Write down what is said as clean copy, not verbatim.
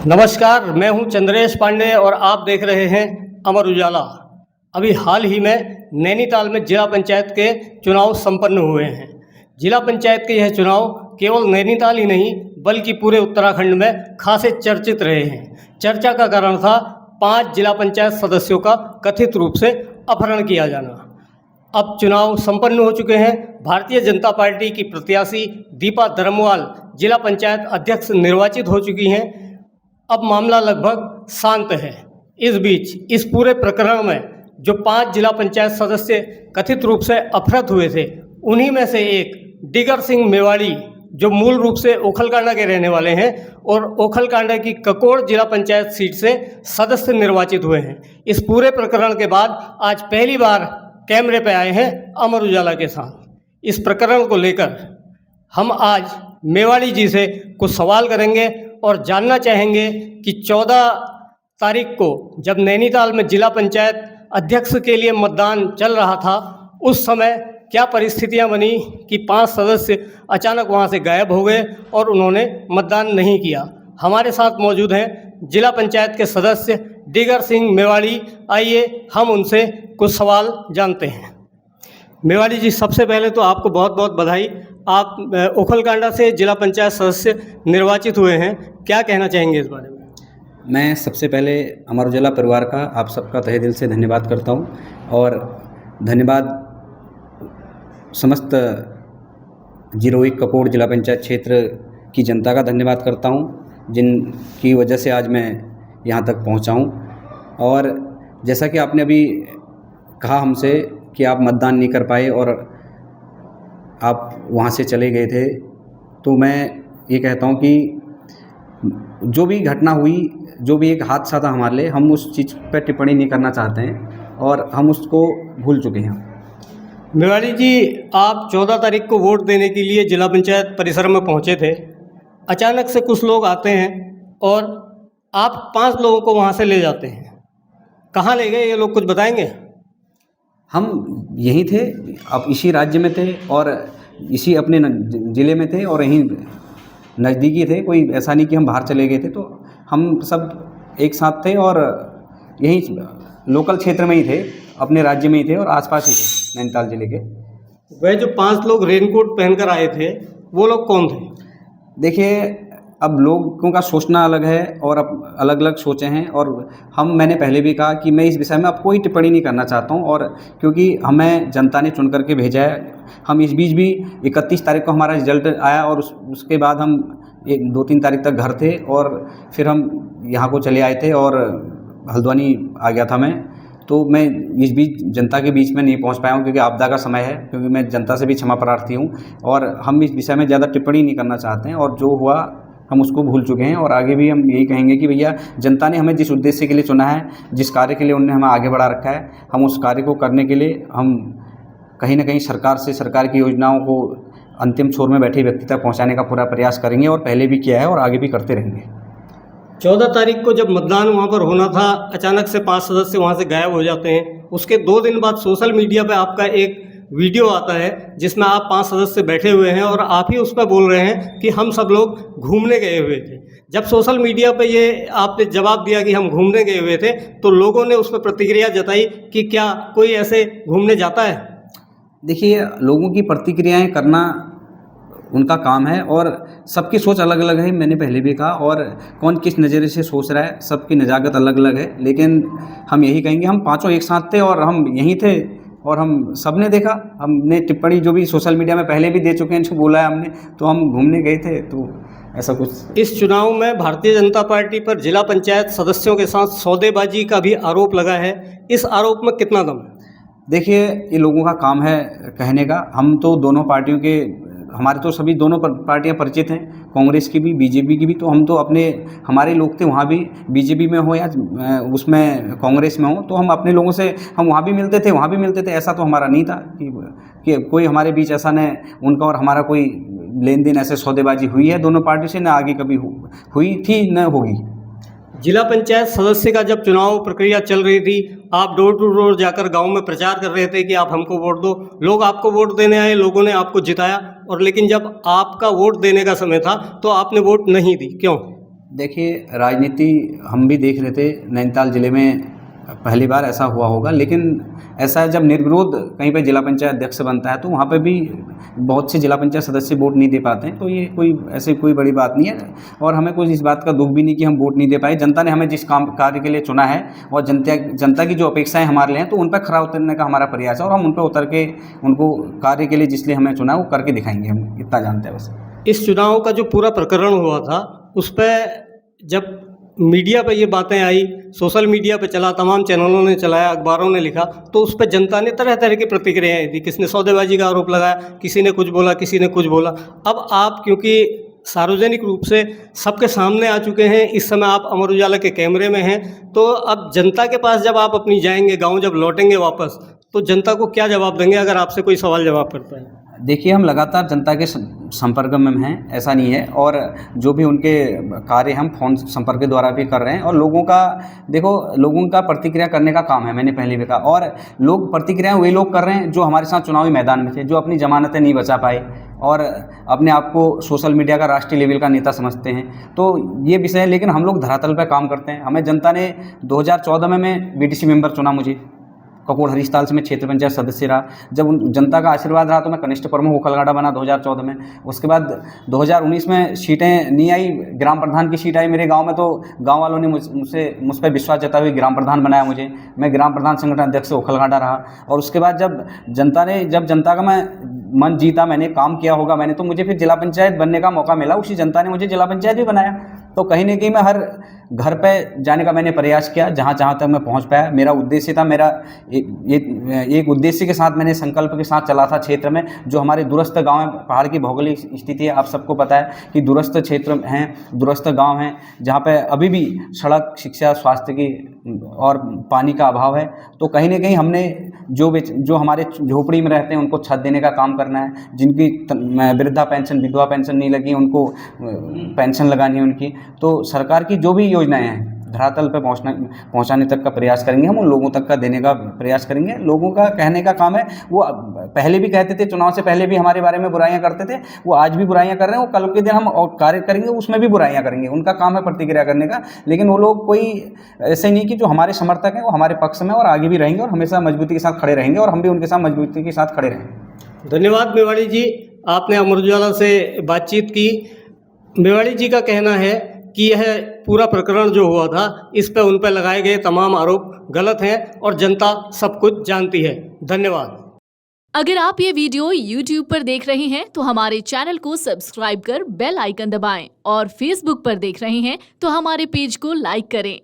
नमस्कार, मैं हूं चंद्रेश पांडे और आप देख रहे हैं अमर उजाला। अभी हाल ही में नैनीताल में जिला पंचायत के चुनाव संपन्न हुए हैं। जिला पंचायत के यह चुनाव केवल नैनीताल ही नहीं बल्कि पूरे उत्तराखंड में खासे चर्चित रहे हैं। चर्चा का कारण था 5 जिला पंचायत सदस्यों का कथित रूप से अपहरण किया जाना। अब चुनाव संपन्न हो चुके हैं। भारतीय जनता पार्टी की प्रत्याशी दीपा धर्मवाल जिला पंचायत अध्यक्ष निर्वाचित हो चुकी हैं। अब मामला लगभग शांत है। इस बीच इस पूरे प्रकरण में जो 5 जिला पंचायत सदस्य कथित रूप से अपहृत हुए थे, उन्हीं में से एक डिगर सिंह मेवाड़ी, जो मूल रूप से ओखलकांडा के रहने वाले हैं और ओखलकांडा की ककोड़ जिला पंचायत सीट से सदस्य निर्वाचित हुए हैं। इस पूरे प्रकरण के बाद आज पहली बार कैमरे पे आए हैं अमर उजाला के साथ। इस प्रकरण को लेकर हम आज मेवाड़ी जी से कुछ सवाल करेंगे और जानना चाहेंगे कि 14 तारीख को जब नैनीताल में जिला पंचायत अध्यक्ष के लिए मतदान चल रहा था, उस समय क्या परिस्थितियां बनी कि 5 सदस्य अचानक वहां से गायब हो गए और उन्होंने मतदान नहीं किया। हमारे साथ मौजूद हैं जिला पंचायत के सदस्य डिगर सिंह मेवाड़ी। आइए हम उनसे कुछ सवाल जानते हैं। मेवाड़ी जी, सबसे पहले तो आपको बहुत बहुत बधाई। आप ओखलकांडा से जिला पंचायत सदस्य निर्वाचित हुए हैं, क्या कहना चाहेंगे इस बारे में? मैं सबसे पहले अमर उजाला परिवार का आप सबका तहे दिल से धन्यवाद करता हूं और धन्यवाद समस्त 01 ककोड़ जिला पंचायत क्षेत्र की जनता का धन्यवाद करता हूं, जिनकी वजह से आज मैं यहां तक पहुंचा हूं। और जैसा कि आपने अभी कहा हमसे कि आप मतदान नहीं कर पाए और आप वहाँ से चले गए थे, तो मैं ये कहता हूँ कि जो भी घटना हुई, जो भी एक हादसा था हमारे लिए, हम उस चीज़ पर टिप्पणी नहीं करना चाहते हैं और हम उसको भूल चुके हैं। मेवाड़ी जी, आप 14 तारीख को वोट देने के लिए जिला पंचायत परिसर में पहुँचे थे। अचानक से कुछ लोग आते हैं और आप 5 लोगों को वहाँ से ले जाते हैं। कहाँ ले गए ये लोग, कुछ बताएंगे? हम यहीं थे, अब इसी राज्य में थे और इसी अपने ज़िले में थे और यहीं नज़दीकी थे। कोई ऐसा नहीं कि हम बाहर चले गए थे, तो हम सब एक साथ थे और यहीं लोकल क्षेत्र में ही थे, अपने राज्य में ही थे और आसपास ही थे नैनीताल ज़िले के। वह जो 5 लोग रेनकोट पहनकर आए थे, वो लोग कौन थे? देखिए, अब लोगों का सोचना अलग है और अब अलग अलग सोचे हैं और मैंने पहले भी कहा कि मैं इस विषय में अब कोई टिप्पणी नहीं करना चाहता हूं, और क्योंकि हमें जनता ने चुन करके भेजा है। हम इस बीच भी 31 तारीख को हमारा रिजल्ट आया और उसके बाद हम 2-3 तारीख तक घर थे और फिर हम यहाँ को चले आए थे और हल्द्वानी आ गया था मैं। तो मैं इस बीच जनता के बीच में नहीं पहुंच पाया हूं क्योंकि आपदा का समय है, क्योंकि मैं जनता से भी क्षमा प्रार्थी हूं और हम इस विषय में ज़्यादा टिप्पणी नहीं करना चाहते हैं और जो हुआ हम उसको भूल चुके हैं। और आगे भी हम यही कहेंगे कि भैया, जनता ने हमें जिस उद्देश्य के लिए चुना है, जिस कार्य के लिए उन्होंने हमें आगे बढ़ा रखा है, हम उस कार्य को करने के लिए हम कहीं ना कहीं सरकार की योजनाओं को अंतिम छोर में बैठे व्यक्ति तक पहुँचाने का पूरा प्रयास करेंगे और पहले भी किया है और आगे भी करते रहेंगे। 14 तारीख को जब मतदान वहाँ पर होना था, अचानक से 5 सदस्य वहाँ से गायब हो जाते हैं। उसके 2 दिन बाद सोशल मीडिया पे आपका एक वीडियो आता है जिसमें आप 5 सदस्य बैठे हुए हैं और आप ही उस पर बोल रहे हैं कि हम सब लोग घूमने गए हुए थे। जब सोशल मीडिया पे ये आपने जवाब दिया कि हम घूमने गए हुए थे, तो लोगों ने उस पर प्रतिक्रिया जताई कि क्या कोई ऐसे घूमने जाता है? देखिए, लोगों की प्रतिक्रियाएं करना उनका काम है और सबकी सोच अलग अलग है। मैंने पहले भी कहा, और कौन किस नज़रिए से सोच रहा है, सबकी नज़ाकत अलग अलग है। लेकिन हम यही कहेंगे, हम 5 एक साथ थे और हम यहीं थे और हम सब ने देखा। हमने टिप्पणी जो भी सोशल मीडिया में पहले भी दे चुके हैं, जो बोला है हमने, तो हम घूमने गए थे, तो ऐसा कुछ। इस चुनाव में भारतीय जनता पार्टी पर जिला पंचायत सदस्यों के साथ सौदेबाजी का भी आरोप लगा है। इस आरोप में कितना दम है? देखिए, ये लोगों का काम है कहने का। हम तो दोनों पार्टियों के, हमारे तो सभी दोनों पार्टियां परिचित हैं, कांग्रेस की भी बीजेपी की भी। तो हम तो हमारे लोग थे वहाँ भी, बीजेपी में हो या उसमें कांग्रेस में हो, तो हम अपने लोगों से हम वहाँ भी मिलते थे, वहाँ भी मिलते थे। ऐसा तो हमारा नहीं था कि कोई हमारे बीच ऐसा न उनका और हमारा कोई लेन देन ऐसे सौदेबाजी हुई है दोनों पार्टियों से, न आगे कभी हुई थी न होगी। जिला पंचायत सदस्य का जब चुनाव प्रक्रिया चल रही थी, आप डोर टू डोर जाकर गांव में प्रचार कर रहे थे कि आप हमको वोट दो। लोग आपको वोट देने आए, लोगों ने आपको जिताया, और लेकिन जब आपका वोट देने का समय था तो आपने वोट नहीं दी, क्यों? देखिए, राजनीति हम भी देख रहे थे नैनीताल ज़िले में पहली बार ऐसा हुआ होगा, लेकिन ऐसा है जब निर्विरोध कहीं पे जिला पंचायत अध्यक्ष बनता है तो वहाँ पे भी बहुत से जिला पंचायत सदस्य वोट नहीं दे पाते हैं। तो ये कोई ऐसी कोई बड़ी बात नहीं है और हमें कोई इस बात का दुख भी नहीं कि हम वोट नहीं दे पाए। जनता ने हमें जिस कार्य के लिए चुना है और जनता की जो अपेक्षाएँ हमारे लिए हैं तो उन पर खरा उतरने का हमारा प्रयास है और हम उन पर उतर के उनको कार्य के लिए जिस लिए हमें चुना है वो करके दिखाएंगे, हम इतना जानते हैं बस। इस चुनाव का जो पूरा प्रकरण हुआ था उस पर जब मीडिया पे ये बातें आई, सोशल मीडिया पे चला, तमाम चैनलों ने चलाया, अखबारों ने लिखा, तो उस पर जनता ने तरह तरह की प्रतिक्रियाएं दी। किसी ने सौदेबाजी का आरोप लगाया, किसी ने कुछ बोला, किसी ने कुछ बोला। अब आप क्योंकि सार्वजनिक रूप से सबके सामने आ चुके हैं, इस समय आप अमर उजाला के कैमरे में हैं, तो अब जनता के पास जब आप अपनी जाएंगे, गाँव जब लौटेंगे वापस, तो जनता को क्या जवाब देंगे अगर आपसे कोई सवाल जवाब करता है? देखिए, हम लगातार जनता के संपर्क में हैं, ऐसा नहीं है, और जो भी उनके कार्य हम फ़ोन संपर्क के द्वारा भी कर रहे हैं और लोगों का प्रतिक्रिया करने का काम है, मैंने पहले भी कहा। और लोग प्रतिक्रिया वही लोग कर रहे हैं जो हमारे साथ चुनावी मैदान में थे, जो अपनी ज़मानतें नहीं बचा पाए और अपने आप को सोशल मीडिया का राष्ट्रीय लेवल का नेता समझते हैं। तो ये विषय है, लेकिन हम लोग धरातल पर काम करते हैं। हमें जनता ने 2014 में मैं बीडीसी मेंबर चुना, मुझे ककोड़ हरीशताल से मैं क्षेत्र पंचायत सदस्य रहा। जब उन जनता का आशीर्वाद रहा तो मैं कनिष्ठ प्रमुख ओखलगाड़ा बना 2014 में। उसके बाद 2019 में सीटें नहीं आई, ग्राम प्रधान की सीट आई मेरे गांव में, तो गांव वालों ने मुझ पर विश्वास जताते हुए ग्राम प्रधान बनाया मुझे। मैं ग्राम प्रधान संगठन अध्यक्ष ओखलगाड़ा रहा। और उसके बाद जब जनता का मैं मन जीता, मैंने काम किया होगा मैंने, तो मुझे फिर जिला पंचायत बनने का मौका मिला। उसी जनता ने मुझे जिला पंचायत भी बनाया। तो कहीं न कहीं मैं हर घर पे जाने का मैंने प्रयास किया, जहाँ तक मैं पहुँच पाया। मेरा उद्देश्य था, मेरा एक उद्देश्य के साथ मैंने संकल्प के साथ चला था क्षेत्र में, जो हमारे दूरस्थ गाँव हैं। पहाड़ की भौगोलिक स्थिति है, आप सबको पता है कि दूरस्थ क्षेत्र हैं, दूरस्थ गाँव हैं, जहाँ पे अभी भी सड़क, शिक्षा, स्वास्थ्य की और पानी का अभाव है। तो कहीं न कहीं हमने जो हमारे झोपड़ी में रहते हैं उनको छत देने का काम करना है, जिनकी वृद्धा पेंशन, विधवा पेंशन नहीं लगी, उनको पेंशन लगानी है उनकी। तो सरकार की जो भी योजनाएं हैं धरातल पे पहुंचाने तक का प्रयास करेंगे, हम उन लोगों तक का देने का प्रयास करेंगे। लोगों का कहने का काम है, वो पहले भी कहते थे, चुनाव से पहले भी हमारे बारे में बुराइयां करते थे, वो आज भी बुराइयां कर रहे हैं, वो कल के दिन हम और कार्य करेंगे उसमें भी बुराइयां करेंगे। उनका काम है प्रतिक्रिया करने का, लेकिन वो लोग कोई ऐसे नहीं कि जो हमारे समर्थक हैं वो हमारे पक्ष में और आगे भी रहेंगे और हमेशा मजबूती के साथ खड़े रहेंगे और हम भी उनके साथ मजबूती के साथ खड़े रहेंगे। धन्यवाद मेवाड़ी जी, आपने अमर उजाला से बातचीत की। मेवाड़ी जी का कहना है कि यह पूरा प्रकरण जो हुआ था, इस पर उन पर लगाए गए तमाम आरोप गलत हैं और जनता सब कुछ जानती है। धन्यवाद। अगर आप ये वीडियो YouTube पर देख रहे हैं तो हमारे चैनल को सब्सक्राइब कर बेल आइकन दबाएं और Facebook पर देख रहे हैं तो हमारे पेज को लाइक करें।